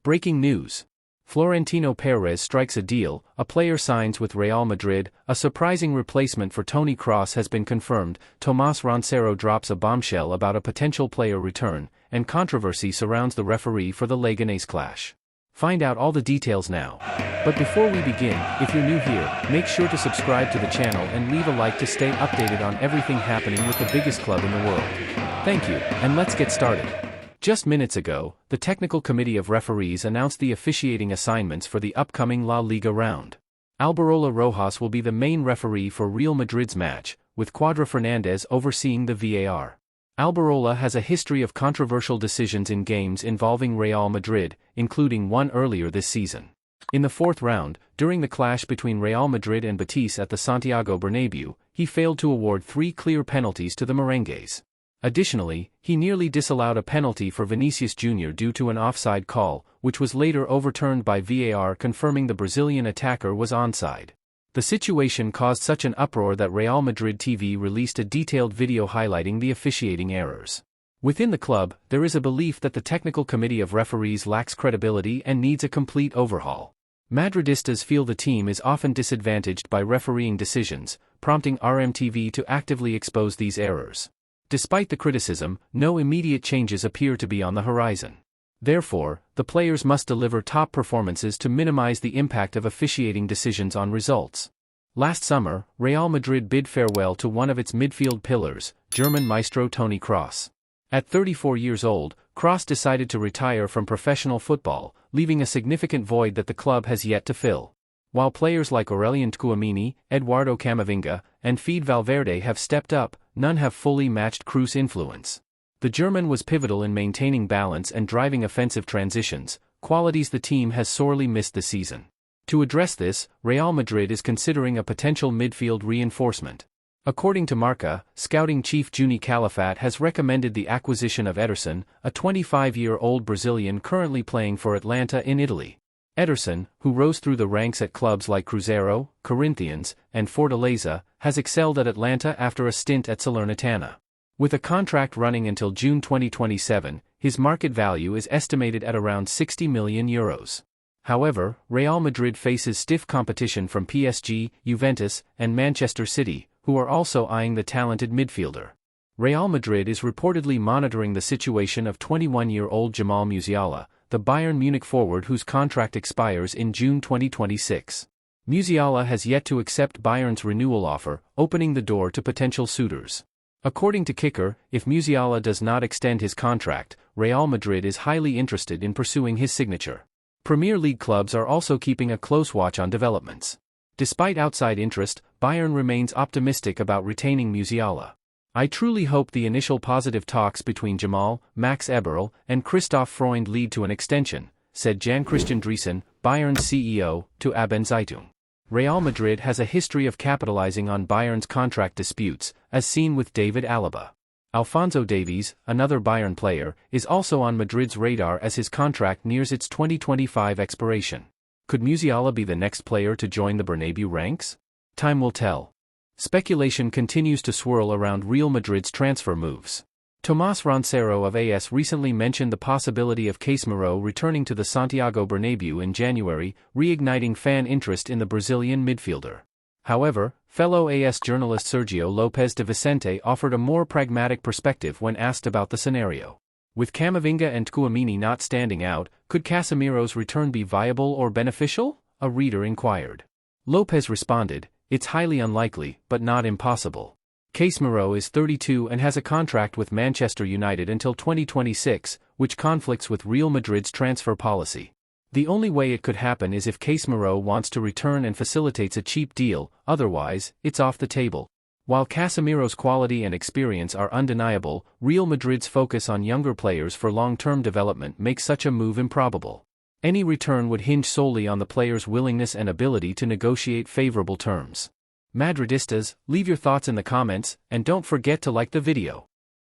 Breaking news. Florentino Perez strikes a deal, a player signs with Real Madrid, a surprising replacement for Toni Kroos has been confirmed, Tomás Roncero drops a bombshell about a potential player return, and controversy surrounds the referee for the Leganés clash. Find out all the details now. But before we begin, if you're new here, make sure to subscribe to the channel and leave a like to stay updated on everything happening with the biggest club in the world. Thank you, and let's get started. Just minutes ago, the Technical Committee of Referees announced the officiating assignments for the upcoming La Liga round. Alberola Rojas will be the main referee for Real Madrid's match, with Cuadra Fernandez overseeing the VAR. Alberola has a history of controversial decisions in games involving Real Madrid, including one earlier this season. In the fourth round, during the clash between Real Madrid and Betis at the Santiago Bernabéu, he failed to award 3 clear penalties to the merengues. Additionally, he nearly disallowed a penalty for Vinicius Jr. due to an offside call, which was later overturned by VAR confirming the Brazilian attacker was onside. The situation caused such an uproar that Real Madrid TV released a detailed video highlighting the officiating errors. Within the club, there is a belief that the Technical Committee of Referees lacks credibility and needs a complete overhaul. Madridistas feel the team is often disadvantaged by refereeing decisions, prompting RMTV to actively expose these errors. Despite the criticism, no immediate changes appear to be on the horizon. Therefore, the players must deliver top performances to minimize the impact of officiating decisions on results. Last summer, Real Madrid bid farewell to one of its midfield pillars, German maestro Toni Kroos. At 34 years old, Kroos decided to retire from professional football, leaving a significant void that the club has yet to fill. While players like Aurelien Tchouaméni, Eduardo Camavinga, and Fede Valverde have stepped up, none have fully matched Kroos' influence. The German was pivotal in maintaining balance and driving offensive transitions, qualities the team has sorely missed this season. To address this, Real Madrid is considering a potential midfield reinforcement. According to Marca, scouting chief Juni Calafat has recommended the acquisition of Ederson, a 25-year-old Brazilian currently playing for Atlanta in Italy. Ederson, who rose through the ranks at clubs like Cruzeiro, Corinthians, and Fortaleza, has excelled at Atlanta after a stint at Salernitana. With a contract running until June 2027, his market value is estimated at around €60 million. However, Real Madrid faces stiff competition from PSG, Juventus, and Manchester City, who are also eyeing the talented midfielder. Real Madrid is reportedly monitoring the situation of 21-year-old Jamal Muala, the Bayern Munich forward whose contract expires in June 2026. Musiala has yet to accept Bayern's renewal offer, opening the door to potential suitors. According to Kicker, if Musiala does not extend his contract, Real Madrid is highly interested in pursuing his signature. Premier League clubs are also keeping a close watch on developments. Despite outside interest, Bayern remains optimistic about retaining Musiala. "I truly hope the initial positive talks between Jamal, Max Eberl, and Christoph Freund lead to an extension," said Jan-Christian Driesen, Bayern's CEO, to Abendzeitung. Real Madrid has a history of capitalizing on Bayern's contract disputes, as seen with David Alaba. Alphonso Davies, another Bayern player, is also on Madrid's radar as his contract nears its 2025 expiration. Could Musiala be the next player to join the Bernabéu ranks? Time will tell. Speculation continues to swirl around Real Madrid's transfer moves. Tomás Roncero of AS recently mentioned the possibility of Casemiro returning to the Santiago Bernabéu in January, reigniting fan interest in the Brazilian midfielder. However, fellow AS journalist Sergio Lopes de Vicente offered a more pragmatic perspective when asked about the scenario. With Camavinga and Tchouaméni not standing out, could Casemiro's return be viable or beneficial? A reader inquired. Lopes responded, "It's highly unlikely, but not impossible. Casemiro is 32 and has a contract with Manchester United until 2026, which conflicts with Real Madrid's transfer policy. The only way it could happen is if Casemiro wants to return and facilitates a cheap deal, otherwise, it's off the table." While Casemiro's quality and experience are undeniable, Real Madrid's focus on younger players for long-term development makes such a move improbable. Any return would hinge solely on the player's willingness and ability to negotiate favorable terms. Madridistas, leave your thoughts in the comments, and don't forget to like the video.